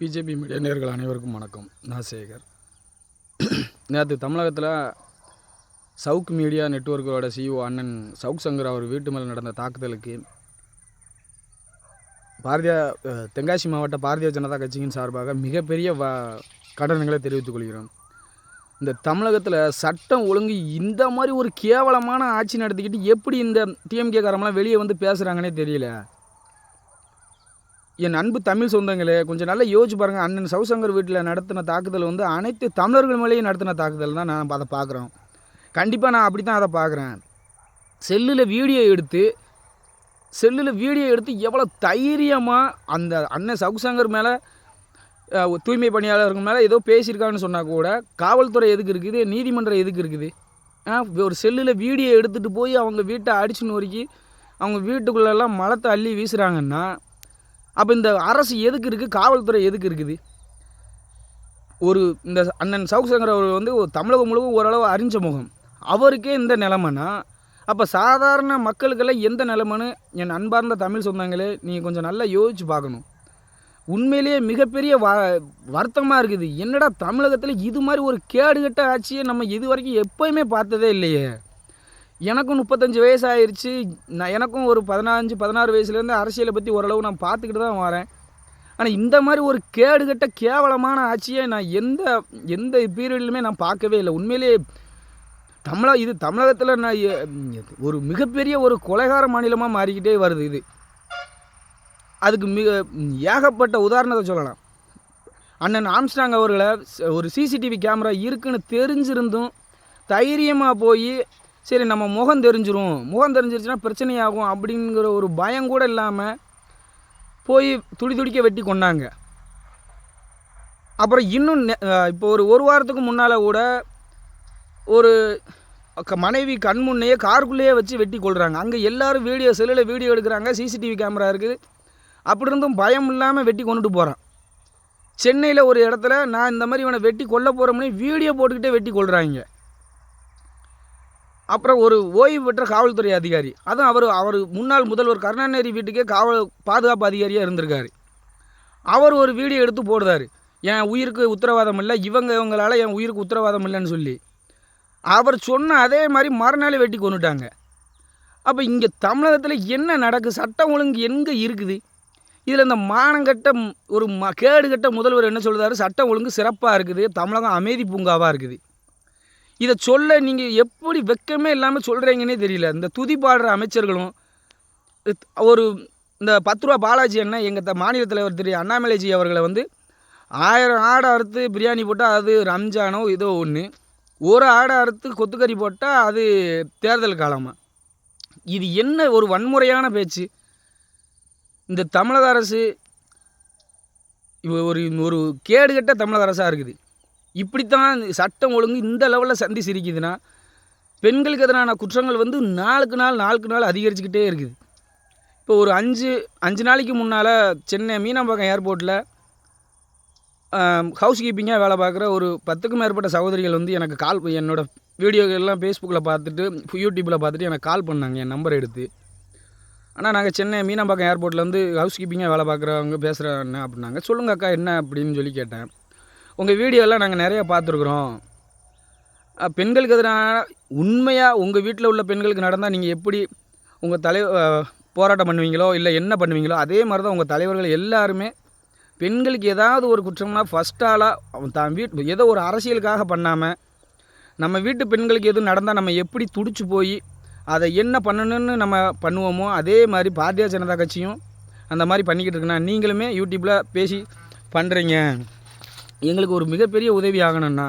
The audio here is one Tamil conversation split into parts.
பிஜேபி மீடியா நேயர்கள் அனைவருக்கும் வணக்கம். நான் சேகர். நேற்று தமிழகத்தில் சவுக் மீடியா நெட்வொர்க்கோட சிஇஓ அண்ணன் சவுக் சங்கர் அவர் வீட்டு மேலே நடந்த தாக்குதலுக்கு தென்காசி மாவட்ட பாரதிய ஜனதா கட்சியின் சார்பாக மிகப்பெரிய கண்டனங்களை தெரிவித்துக் கொள்கிறோம். இந்த தமிழகத்தில் சட்டம் ஒழுங்கு இந்த மாதிரி ஒரு கேவலமான ஆட்சி நடத்திக்கிட்டு எப்படி இந்த டிஎம்கே காரமெல்லாம் வெளியே வந்து பேசுகிறாங்கன்னே தெரியல. என் அன்பு தமிழ் சொந்தங்களே, கொஞ்சம் நல்லா யோசிச்சு பாருங்கள். அண்ணன் சவுசங்கர் வீட்டில் நடத்தின தாக்குதல் வந்து அனைத்து தமிழர்கள் மேலேயும் நடத்தின தாக்குதல் தான் நான் அதை பார்க்குறோம். கண்டிப்பாக நான் அப்படி தான் அதை பார்க்குறேன். செல்லில் வீடியோ எடுத்து எவ்வளோ தைரியமாக அந்த அண்ணன் சவுசங்கர் மேலே தூய்மை பணியாளர்கள் மேலே ஏதோ பேசியிருக்காங்கன்னு சொன்னால் கூட காவல்துறை எதுக்கு இருக்குது, நீதிமன்றம் எதுக்கு இருக்குது? ஒரு செல்லில் வீடியோ எடுத்துகிட்டு போய் அவங்க வீட்டை அடிச்சு நொறுக்கி அவங்க வீட்டுக்குள்ளெல்லாம் மலத்தை அள்ளி வீசுகிறாங்கன்னா அப்போ இந்த அரசு எதுக்கு இருக்குது, காவல்துறை எதுக்கு இருக்குது? இந்த அண்ணன் சவுக் சங்கர் அவர் வந்து தமிழகம் முழுவதும் ஓரளவு அறிஞ்ச முகம். அவருக்கே இந்த நிலைமைன்னா அப்போ சாதாரண மக்களுக்கெல்லாம் எந்த நிலைமைன்னு என் அன்பார்ந்த தமிழ் சொந்தங்களே நீங்கள் கொஞ்சம் நல்லா யோசிச்சு பார்க்கணும். உண்மையிலேயே மிகப்பெரிய வருத்தமாக இருக்குது. என்னடா தமிழகத்தில் இது மாதிரி ஒரு கேடுகட்ட ஆட்சியை நம்ம இது வரைக்கும் எப்போயுமே பார்த்ததே இல்லையே. எனக்கும் 35 வயசு ஆயிடுச்சு. எனக்கும் ஒரு 15-16 வயசுலேருந்து அரசியலை பற்றி ஓரளவு நான் பார்த்துக்கிட்டு தான் வரேன். ஆனால் இந்த மாதிரி ஒரு கேடுகட்ட கேவலமான ஆட்சியை நான் எந்த பீரியட்லையுமே நான் பார்க்கவே இல்லை. உண்மையிலே தமிழகத்தில் நான் ஒரு மிகப்பெரிய ஒரு கொலைகார மாநிலமாக மாறிக்கிட்டே வருது. இது அதுக்கு ஏகப்பட்ட உதாரணத்தை சொல்லலாம். அண்ணன் ஆம்ஸ்டாங் அவர்களை ஒரு சிசிடிவி கேமரா இருக்குன்னு தெரிஞ்சிருந்தும் தைரியமாக போய் சரி நம்ம முகம் தெரிஞ்சிருச்சுன்னா பிரச்சனையாகும் அப்படிங்கிற ஒரு பயம் கூட இல்லாமல் போய் துடிக்க வெட்டி கொண்டாங்க. அப்புறம் இன்னும் இப்போ ஒரு வாரத்துக்கு முன்னால் கூட ஒரு மனைவி கண் முன்னையே காருக்குள்ளேயே வச்சு வெட்டி கொள்கிறாங்க. அங்கே எல்லோரும் செல்லில் வீடியோ எடுக்கிறாங்க, சிசிடிவி கேமரா இருக்குது. அப்படி இருந்தும் பயம் இல்லாமல் வெட்டி கொண்டுட்டு போகிறான். சென்னையில் ஒரு இடத்துல நான் இந்த மாதிரி இவனை வெட்டி கொல்ல போகிறோம்னே வீடியோ போட்டுக்கிட்டே வெட்டி கொள்கிறாங்க. அப்புறம் ஒரு ஓய்வு பெற்ற காவல்துறை அதிகாரி, அதுவும் அவர் முன்னாள் முதல்வர் கருணாநிதி வீட்டுக்கே பாதுகாப்பு அதிகாரியாக இருந்திருக்காரு. அவர் ஒரு வீடியோ எடுத்து போடுறாரு, என் உயிருக்கு உத்தரவாதம் இல்லை, இவங்களால் என் உயிருக்கு உத்தரவாதம் இல்லைன்னு சொல்லி. அவர் சொன்ன அதே மாதிரி மறுநாள் வெட்டி கொண்டுட்டாங்க. அப்போ இங்கே தமிழகத்தில் என்ன நடக்குது? சட்டம் ஒழுங்கு எங்கே இருக்குது? இதில் இந்த மானங்கட்ட ஒரு கேடுகட்ட முதல்வர் என்ன சொல்கிறாரு? சட்டம் ஒழுங்கு சிறப்பாக இருக்குது, தமிழகம் அமைதி பூங்காவாக இருக்குது. இதை சொல்ல நீங்கள் எப்படி வெக்கமே இல்லாமல் சொல்கிறீங்கன்னே தெரியல. இந்த துதி பாடுற அமைச்சர்களும் இந்த 10 ரூபா பாலாஜி அண்ணன் எங்கள் மாநில தலைவர் திரு அண்ணாமலைஜி அவர்களை வந்து 1000 ஆடை அறுத்து பிரியாணி போட்டால் அது ரம்ஜானோ ஏதோ ஒன்று, ஒரு ஆடை அறுத்து கொத்துக்கறி போட்டால் அது தேர்தல் காலமாக. இது என்ன ஒரு வன்முறையான பேச்சு? இந்த தமிழக அரசு ஒரு கேடுகட்ட தமிழக அரசாக இருக்குது. இப்படித்தான் சட்டம் ஒழுங்கு இந்த லெவலில் சந்தி சிரிக்குதுன்னா பெண்களுக்கு எதிரான குற்றங்கள் வந்து நாளுக்கு நாள் அதிகரிச்சுக்கிட்டே இருக்குது. இப்போ ஒரு 5 நாளைக்கு முன்னால் சென்னை மீனம்பாக்கம் ஏர்போர்ட்டில் ஹவுஸ் கீப்பிங்காக வேலை பார்க்குற ஒரு 10க்கும் மேற்பட்ட சகோதரிகள் வந்து எனக்கு என்னோடய வீடியோக்கெல்லாம் ஃபேஸ்புக்கில் பார்த்துட்டு யூடியூப்பில் பார்த்துட்டு எனக்கு கால் பண்ணாங்க என் நம்பர் எடுத்து. ஆனால் நாங்கள் சென்னை மீனம்பாக்கம் ஏர்போர்ட்டில் வந்து ஹவுஸ் கீப்பிங்காக வேலை பார்க்குறவங்க பேசுகிறேன் அப்படின்னாங்க. சொல்லுங்கள் அக்கா என்ன அப்படின்னு சொல்லி கேட்டேன். உங்கள் வீடியோலாம் நாங்கள் நிறையா பார்த்துருக்குறோம். பெண்களுக்கு எதிரான உண்மையாக உங்கள் வீட்டில் உள்ள பெண்களுக்கு நடந்தால் நீங்கள் எப்படி உங்கள் போராட்டம் பண்ணுவீங்களோ இல்லை என்ன பண்ணுவீங்களோ அதே மாதிரி தான் உங்கள் தலைவர்கள் எல்லாருமே பெண்களுக்கு ஏதாவது ஒரு குற்றம்னா ஃபஸ்ட் ஆளாக தான் ஏதோ ஒரு அரசியலுக்காக பண்ணாமல் நம்ம வீட்டு பெண்களுக்கு எதுவும் நடந்தால் நம்ம எப்படி துடிச்சு போய் அதை என்ன பண்ணணுன்னு நம்ம பண்ணுவோமோ அதே மாதிரி பாரதிய ஜனதா கட்சியும் அந்த மாதிரி பண்ணிக்கிட்டு இருக்குன்னா நீங்களுமே யூடியூப்பில் பேசி பண்ணுறீங்க. எங்களுக்கு ஒரு மிகப்பெரிய உதவி ஆகணும்னா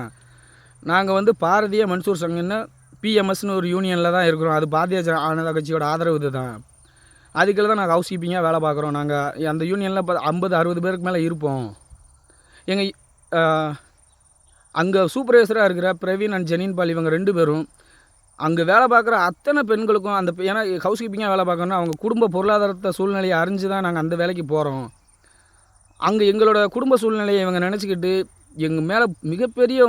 நாங்கள் வந்து பாரதிய மன்சூர் சங்கன்னு பிஎம்எஸ்னு ஒரு யூனியனில் தான் இருக்கிறோம். அது பாரதிய ஜனதா கட்சியோட ஆதரவு இது தான். அதுக்குள்ள தான் நாங்கள் ஹவுஸ் கீப்பிங்காக வேலை பார்க்குறோம். நாங்கள் அந்த யூனியனில் 50-60 பேருக்கு மேலே இருப்போம். எங்கள் அங்கே சூப்பர்வைசராக இருக்கிற பிரவீன் அண்ட் ஜெனின் பால் இவங்க 2 பேரும் அங்கே வேலை பார்க்குற அத்தனை பெண்களுக்கும் ஏன்னா ஹவுஸ் கீப்பிங்காக வேலை பார்க்கணுன்னா அவங்க குடும்ப பொருளாதாரத்தை சூழ்நிலையை அறிஞ்சு தான் நாங்கள் அந்த வேலைக்கு போகிறோம். அங்கே எங்களோட குடும்ப சூழ்நிலையை இவங்க நினச்சிக்கிட்டு எங்கள் மேலே மிகப்பெரிய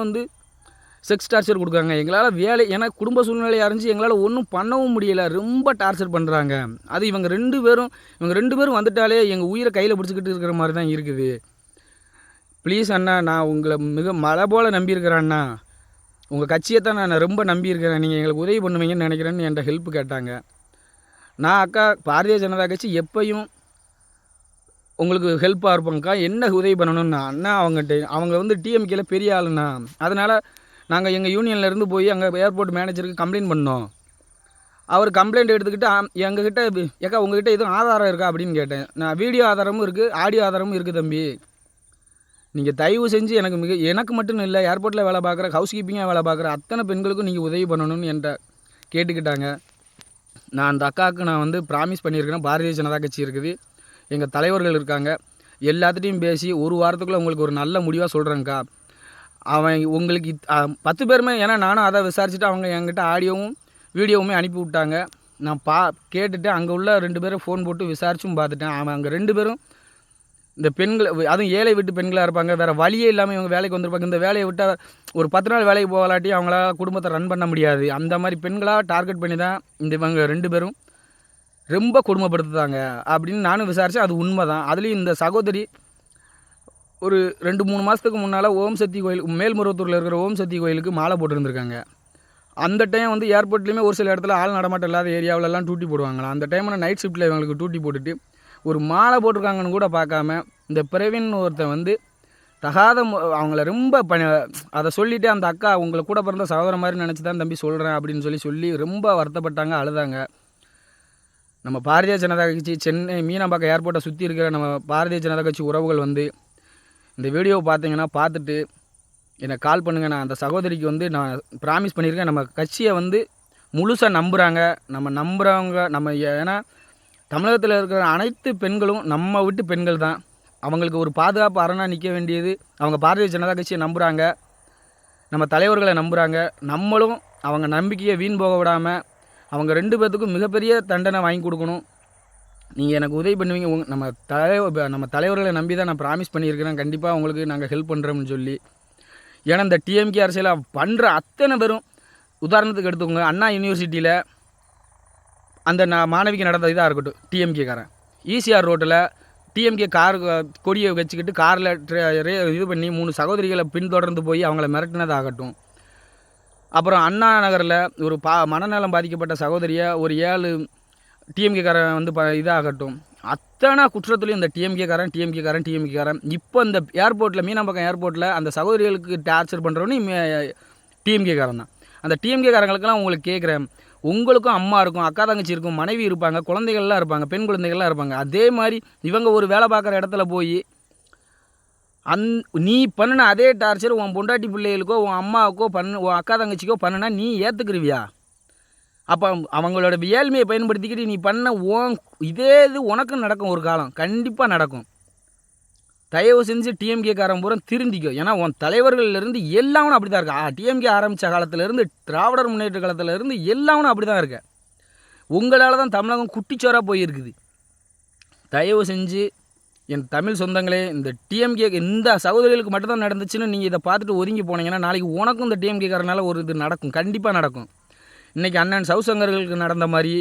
செக்ஸ் டார்ச்சர் கொடுக்குறாங்க. எங்களால் ஏன்னா குடும்ப சூழ்நிலையை அறிஞ்சு எங்களால் ஒன்றும் பண்ணவும் முடியலை, ரொம்ப டார்ச்சர் பண்ணுறாங்க. அது இவங்க ரெண்டு பேரும் வந்துட்டாலே எங்கள் உயிரை கையில் பிடிச்சிக்கிட்டு இருக்கிற மாதிரி தான் இருக்குது. ப்ளீஸ் அண்ணா, நான் உங்களை மிக மலை போல் நம்பியிருக்கிறேன் அண்ணா. உங்கள் கட்சியை தான் நான் ரொம்ப நம்பியிருக்கிறேன். நீங்கள் எங்களுக்கு உதவி பண்ணுவீங்கன்னு நினைக்கிறேன்னு என்கிட்ட ஹெல்ப் கேட்டாங்க. நான் அக்கா பாரதிய ஜனதா கட்சி எப்பையும் உங்களுக்கு ஹெல்ப்பாக இருப்பாங்கக்கா, என்ன உதவி பண்ணணும்னா அண்ணா அவங்க வந்து டிஎம்கேல பெரிய ஆளுண்ணா. அதனால் நாங்கள் எங்கள் யூனியன்லேருந்து போய் அங்கே ஏர்போர்ட் மேனேஜருக்கு கம்ப்ளைண்ட் பண்ணோம். அவர் கம்ப்ளைண்ட் எடுத்துக்கிட்டு எங்ககிட்ட ஏக்கா உங்ககிட்ட எதுவும் ஆதாரம் இருக்கா அப்படின்னு கேட்டேன். நான் வீடியோ ஆதாரமும் இருக்குது, ஆடியோ ஆதாரமும் இருக்குது தம்பி. நீங்கள் தயவு செஞ்சு எனக்கு மட்டும் இல்லை, ஏர்போர்ட்டில் வேலை பார்க்குற, ஹவுஸ் கீப்பிங்காக வேலை பார்க்குற அத்தனை பெண்களுக்கும் நீங்கள் உதவி பண்ணணும்னு என்கிட்ட கேட்டுக்கிட்டாங்க. நான் அந்த அக்காவுக்கு நான் வந்து ப்ராமிஸ் பண்ணியிருக்கிறேன். பாரதிய ஜனதா கட்சி இருக்குது, எங்கள் தலைவர்கள் இருக்காங்க, எல்லாத்துட்டையும் பேசி ஒரு வாரத்துக்குள்ளே உங்களுக்கு ஒரு நல்ல முடிவாக சொல்கிறேங்க்கா. அவன் உங்களுக்கு 10 பேருமே, ஏன்னா நானும் அதை விசாரிச்சுட்டு அவங்க என்கிட்ட ஆடியோவும் வீடியோவுமே அனுப்பி விட்டாங்க. நான் கேட்டுட்டு அங்கே உள்ள 2 பேரும் ஃபோன் போட்டு விசாரிச்சும் பார்த்துட்டேன். அவன் அங்கே 2 பேரும் இந்த பெண்கள், அதுவும் ஏழை வீட்டு பெண்களாக இருப்பாங்க, வேறு வழியே இல்லாமல் இவங்க வேலைக்கு வந்திருப்பாங்க. இந்த வேலையை விட்டால் ஒரு 10 நாள் வேலைக்கு போகலாட்டி அவங்களால குடும்பத்தை ரன் பண்ண முடியாது. அந்த மாதிரி பெண்களாக டார்கெட் பண்ணி தான் இவங்க 2 பேரும் ரொம்ப கொடுமைப்படுத்துதாங்க அப்படின்னு நானும் விசாரித்தேன். அது உண்மை தான். அதுலேயும் இந்த சகோதரி ஒரு 2-3 மாதத்துக்கு முன்னால் ஓம் சக்தி கோயில், மேல்மருவத்தூரில் இருக்கிற ஓம் சக்தி கோயிலுக்கு மாலை போட்டுருந்துருக்காங்க. அந்த டைம் வந்து ஏர்போர்ட்லேயுமே ஒரு சில இடத்துல ஆள் நடமாட்டம் இல்லாத ஏரியாவிலலாம் டூட்டி போடுவாங்களாம். அந்த டைமில் நைட் ஷிஃப்ட்டில் இவங்களுக்கு டூட்டி போட்டுட்டு ஒரு மாலை போட்டிருக்காங்கன்னு கூட பார்க்காம இந்த பிரவீன் ஒருத்தன் வந்து அவங்கள ரொம்ப அதை சொல்லிவிட்டு அந்த அக்கா உங்களை கூட பிறந்த சகோதரன் மாதிரி நினச்சி தான் தம்பி சொல்கிறேன் அப்படின்னு சொல்லி ரொம்ப வருத்தப்பட்டாங்க, அழுதாங்க. நம்ம பாரதிய ஜனதா கட்சி சென்னை மீனம்பாக்கம் ஏர்போர்ட்டை சுற்றி இருக்கிற நம்ம பாரதிய ஜனதா கட்சி உறவுகள் வந்து இந்த வீடியோவை பார்த்தீங்கன்னா பார்த்துட்டு எனக்கு கால் பண்ணுங்கள். நான் அந்த சகோதரிக்கு வந்து நான் ப்ராமிஸ் பண்ணியிருக்கேன். நம்ம கட்சியை வந்து முழுசாக நம்புகிறாங்க. நம்ம நம்புகிறவங்க ஏன்னா தமிழகத்தில் இருக்கிற அனைத்து பெண்களும் நம்ம விட்டு பெண்கள் தான். அவங்களுக்கு ஒரு பாதுகாப்பு அரணாக நிற்க வேண்டியது அவங்க பாரதிய ஜனதா கட்சியை நம்புகிறாங்க, நம்ம தலைவர்களை நம்புகிறாங்க. நம்மளும் அவங்க நம்பிக்கையை வீண் போக விடாமல் அவங்க 2 பேர்த்துக்கும் மிகப்பெரிய தண்டனை வாங்கி கொடுக்கணும். நீங்கள் எனக்கு உதவி பண்ணுவீங்க. நம்ம தலைவர்களை நம்பி தான் நான் ப்ராமிஸ் பண்ணியிருக்கிறேன், கண்டிப்பாக உங்களுக்கு நாங்கள் ஹெல்ப் பண்ணுறோம்னு சொல்லி. ஏன்னா இந்த டிஎம்கே அரசியலை பண்ணுற அத்தனை பேரும், உதாரணத்துக்கு எடுத்துக்கோங்க, அண்ணா யூனிவர்சிட்டியில் அந்த மாணவிக்கு நடந்த இதாக இருக்கட்டும், டிஎம்கேக்காரன் ஈசிஆர் ரோட்டில் டிஎம்கே கார் கொடியை வச்சுக்கிட்டு காரில் இது பண்ணி 3 சகோதரிகளை பின்தொடர்ந்து போய் அவங்கள மிரட்டினதாகட்டும். அப்புறம் அண்ணா நகரில் ஒரு மனநலம் பாதிக்கப்பட்ட சகோதரியை ஒரு 7 டிஎம்கேக்காரன் வந்து இதாகட்டும். அத்தனை குற்றத்துலையும் இந்த டிஎம்கேக்காரன் இப்போ இந்த ஏர்போர்ட்டில் மீனம்பாக்கம் ஏர்போர்ட்டில் அந்த சகோதரிகளுக்கு டார்ச்சர் பண்ணுறவனே டிஎம்கேக்காரன் தான். அந்த டிஎம்கேக்காரங்களுக்கெல்லாம் உங்களுக்கு கேட்குறேன், உங்களுக்கும் அம்மா இருக்கும், அக்கா தங்கச்சி இருக்கும், மனைவி இருப்பாங்க, குழந்தைகள்லாம் இருப்பாங்க, பெண் குழந்தைகள்லாம் இருப்பாங்க. அதே மாதிரி இவங்க ஒரு வேலை பார்க்குற இடத்துல போய் நீ பண்ணின அதே டார்ச்சர் உன் பொண்டாட்டி பிள்ளைகளுக்கோ உன் அம்மாவுக்கோ உன் அக்கா தங்கச்சிக்கோ பண்ணுனா நீ ஏற்றுக்குருவியா? அப்போ அவங்களோட ஏழ்மையை பயன்படுத்திக்கிட்டு நீ பண்ண இதே இது உனக்கும் நடக்கும், ஒரு காலம் கண்டிப்பாக நடக்கும். தயவு செஞ்சு டிஎம்கேக்காரன் பூரா திருந்திக்கோ. ஏன்னா உன் தலைவர்கள்லேருந்து எல்லாவனும் அப்படி தான் இருக்கா. டிஎம்கே ஆரம்பித்த காலத்திலேருந்து திராவிடர் முன்னேற்ற காலத்திலேருந்து எல்லாவனும் அப்படி தான் இருக்க. உங்களால் தான் தமிழகம் குட்டிச்சோராக போயிருக்குது. தயவு செஞ்சு என் தமிழ் சொந்தங்களே, இந்த டிஎம்கே இந்த சகோதரிகளுக்கு மட்டும்தான் நடந்துச்சுன்னு நீங்கள் இதை பார்த்துட்டு ஒதுங்கி போனீங்கன்னா நாளைக்கு உனக்கும் இந்த டிஎம்கேக்காரனால ஒரு இது நடக்கும், கண்டிப்பாக நடக்கும். இன்றைக்கி அண்ணன் சவுசங்கர்களுக்கு நடந்த மாதிரி,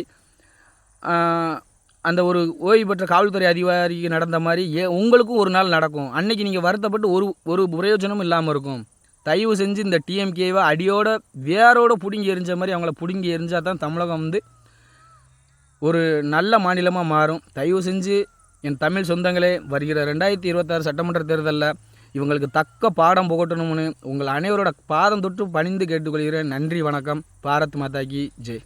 அந்த ஒரு ஓய்வு பெற்ற காவல்துறை அதிகாரிக்கு நடந்த மாதிரி உங்களுக்கும் ஒரு நாள் நடக்கும். அன்றைக்கி நீங்கள் வருத்தப்பட்டு ஒரு பிரயோஜனமும் இல்லாமல் இருக்கும். தயவு செஞ்சு இந்த டிஎம்கேவை அடியோட வேரோடு பிடுங்கி எரிஞ்ச மாதிரி அவங்கள பிடுங்கி எரிஞ்சால் தான் தமிழகம் வந்து ஒரு நல்ல மாநிலமாக மாறும். தயவு செஞ்சு என் தமிழ் சொந்தங்களே, வருகிற 2026 சட்டமன்ற தேர்தலில் இவங்களுக்கு தக்க பாடம் புகட்டணும்னு உங்கள் அனைவரோட பாதம் தொட்டு பணிந்து கேட்டுக்கொள்கிறேன். நன்றி, வணக்கம். பாரத் மாதா கி ஜெய்.